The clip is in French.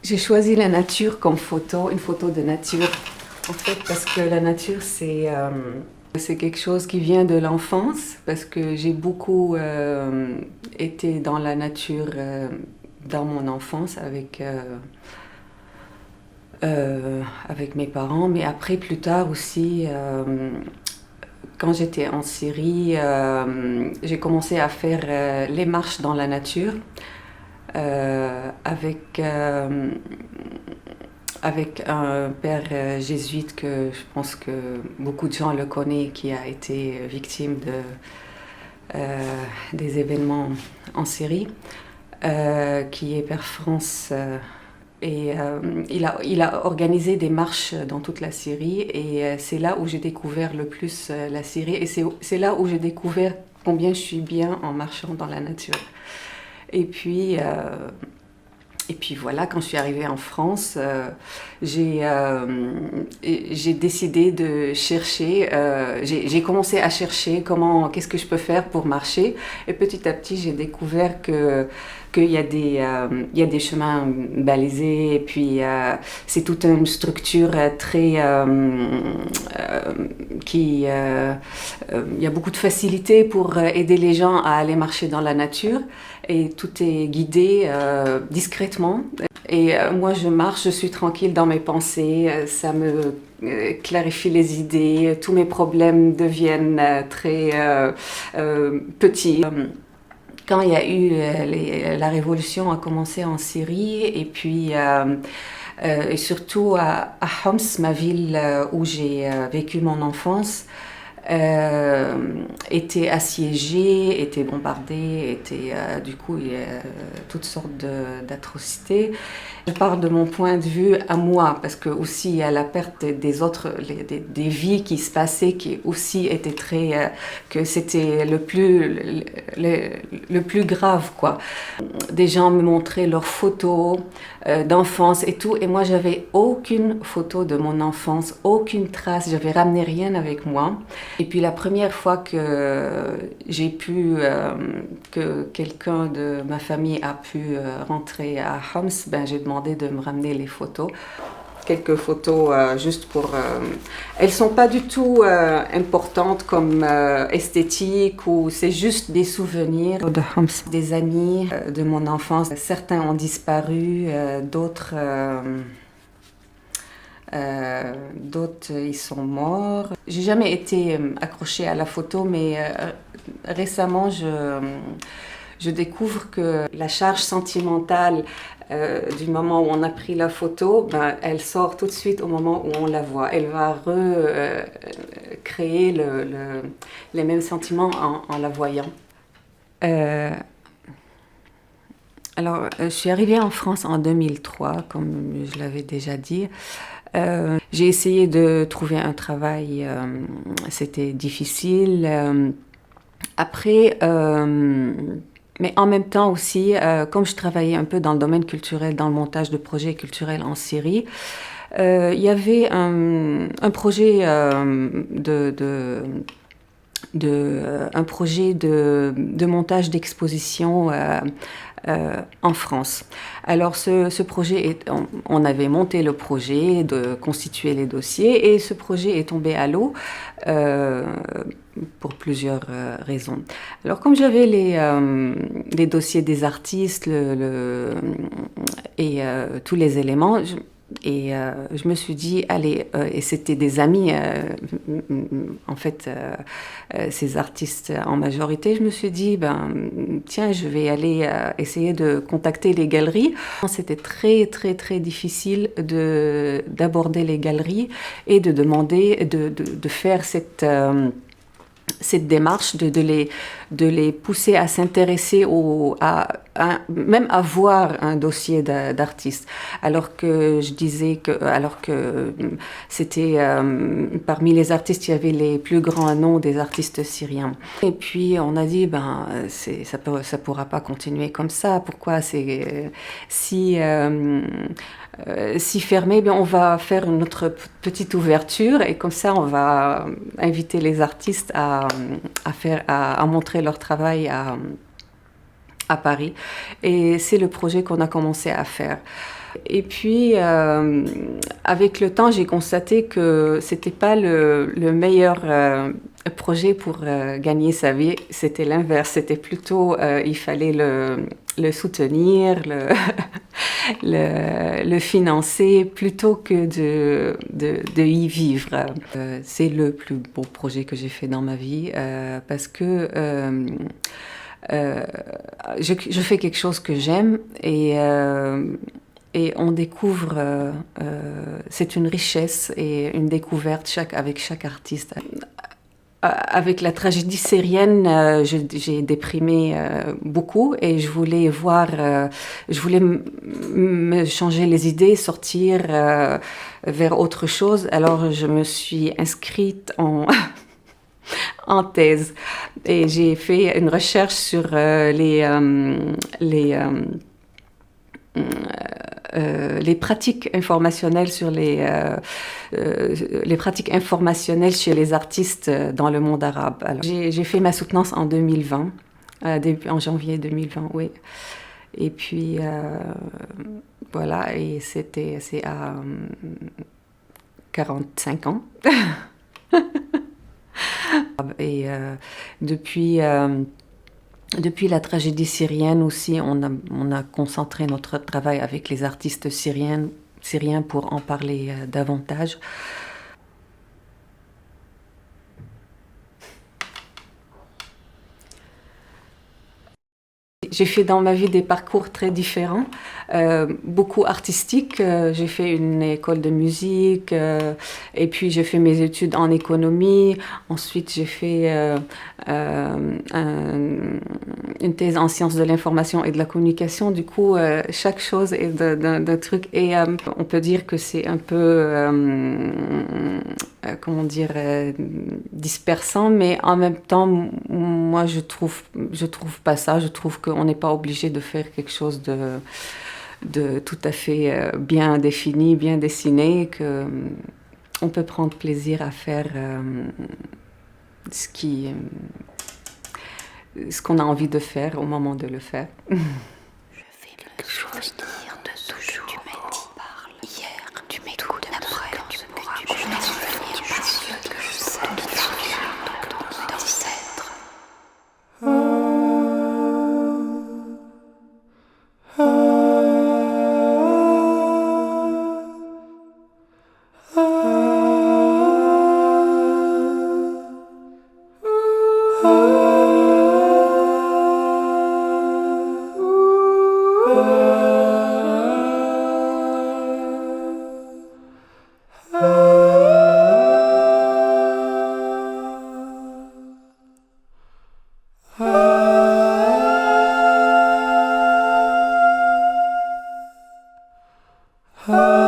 J'ai choisi la nature comme photo, une photo de nature, en fait, parce que la nature, c'est quelque chose qui vient de l'enfance, parce que j'ai beaucoup été dans la nature dans mon enfance avec mes parents, mais après, plus tard aussi, quand j'étais en Syrie, j'ai commencé à faire les marches dans la nature. Avec un père jésuite que je pense que beaucoup de gens le connaissent, qui a été victime des événements en Syrie, qui est Père France. Il a organisé des marches dans toute la Syrie, et c'est là où j'ai découvert le plus la Syrie, et c'est là où j'ai découvert combien je suis bien en marchant dans la nature. Et puis voilà, quand je suis arrivée en France, j'ai décidé de chercher, j'ai commencé à chercher qu'est-ce que je peux faire pour marcher. Et petit à petit, j'ai découvert qu'il y a des chemins balisés, et puis c'est toute une structure très il y a beaucoup de facilité pour aider les gens à aller marcher dans la nature, et tout est guidé discrètement. Et moi, je marche, je suis tranquille dans mes pensées, ça me clarifie les idées, tous mes problèmes deviennent très petits. Quand il y a eu la révolution a commencé en Syrie, et puis et surtout à Homs, ma ville où j'ai vécu mon enfance, était assiégée, était bombardée, du coup il y a toutes sortes d'atrocités. Je parle de mon point de vue à moi, parce que aussi il y a la perte des autres, des vies qui se passaient, qui aussi étaient que c'était le plus grave, quoi. Des gens me montraient leurs photos d'enfance et tout, et moi j'avais aucune photo de mon enfance, aucune trace, j'avais ramené rien avec moi. Et puis la première fois que que quelqu'un de ma famille a pu rentrer à Homs, j'ai demandé de me ramener les photos. Quelques photos juste pour... elles sont pas du tout importantes comme esthétique, ou c'est juste des souvenirs de Homs, des amis de mon enfance. Certains ont disparu, d'autres ils sont morts. J'ai jamais été accrochée à la photo, mais récemment je découvre que la charge sentimentale du moment où on a pris la photo, elle sort tout de suite au moment où on la voit. Elle va recréer les mêmes sentiments en la voyant. Alors, je suis arrivée en France en 2003, comme je l'avais déjà dit. J'ai essayé de trouver un travail, c'était difficile. Après, mais en même temps aussi, comme je travaillais un peu dans le domaine culturel, dans le montage de projets culturels en Syrie, il y avait un projet un projet de montage d'exposition en France. Alors ce projet, on avait monté le projet, de constituer les dossiers, et ce projet est tombé à l'eau pour plusieurs raisons. Alors comme j'avais les dossiers des artistes et tous les éléments, je me suis dit, allez, et c'était des amis, en fait, ces artistes en majorité, je me suis dit, tiens, je vais aller essayer de contacter les galeries. C'était très, très, très difficile d'aborder les galeries et de demander de faire cette démarche de de les pousser à s'intéresser même à voir un dossier d'artiste. Alors que je disais que c'était parmi les artistes, il y avait les plus grands noms des artistes syriens. Et puis on a dit, ça pourra pas continuer comme ça. Pourquoi si fermé, on va faire une autre petite ouverture et comme ça on va inviter les artistes à montrer leur travail à Paris. Et c'est le projet qu'on a commencé à faire. Et puis, avec le temps, j'ai constaté que c'était pas le meilleur projet pour gagner sa vie. C'était l'inverse. C'était plutôt, il fallait le soutenir, le financer, plutôt que de y vivre. C'est le plus beau projet que j'ai fait dans ma vie, parce que je fais quelque chose que j'aime et on découvre, c'est une richesse et une découverte avec chaque artiste. Avec la tragédie syrienne, j'ai déprimé beaucoup et je voulais me changer les idées, sortir vers autre chose. Alors je me suis inscrite en thèse et j'ai fait une recherche sur les pratiques informationnelles les pratiques informationnelles chez les artistes dans le monde arabe. Alors, j'ai fait ma soutenance en 2020, en janvier 2020, oui. Et puis voilà, et c'est à 45 ans. Et depuis la tragédie syrienne aussi, on a concentré notre travail avec les artistes syriens pour en parler davantage. J'ai fait dans ma vie des parcours très différents, beaucoup artistiques. J'ai fait une école de musique et puis j'ai fait mes études en économie. Ensuite, j'ai fait une thèse en sciences de l'information et de la communication. Du coup, chaque chose est d'un truc. Et on peut dire que c'est un peu, comment dire, dispersant, mais en même temps, moi, je trouve pas ça. Je trouve qu'on n'est pas obligé de faire quelque chose de tout à fait bien défini, bien dessiné, que on peut prendre plaisir à faire ce qu'on a envie de faire au moment de le faire. Je vais me souvenir de toujours. Tu m'as dit hier, tu m'écoutes après, tu pourras me souvenir parce que je sais que tu viens de ton ancêtre. Ah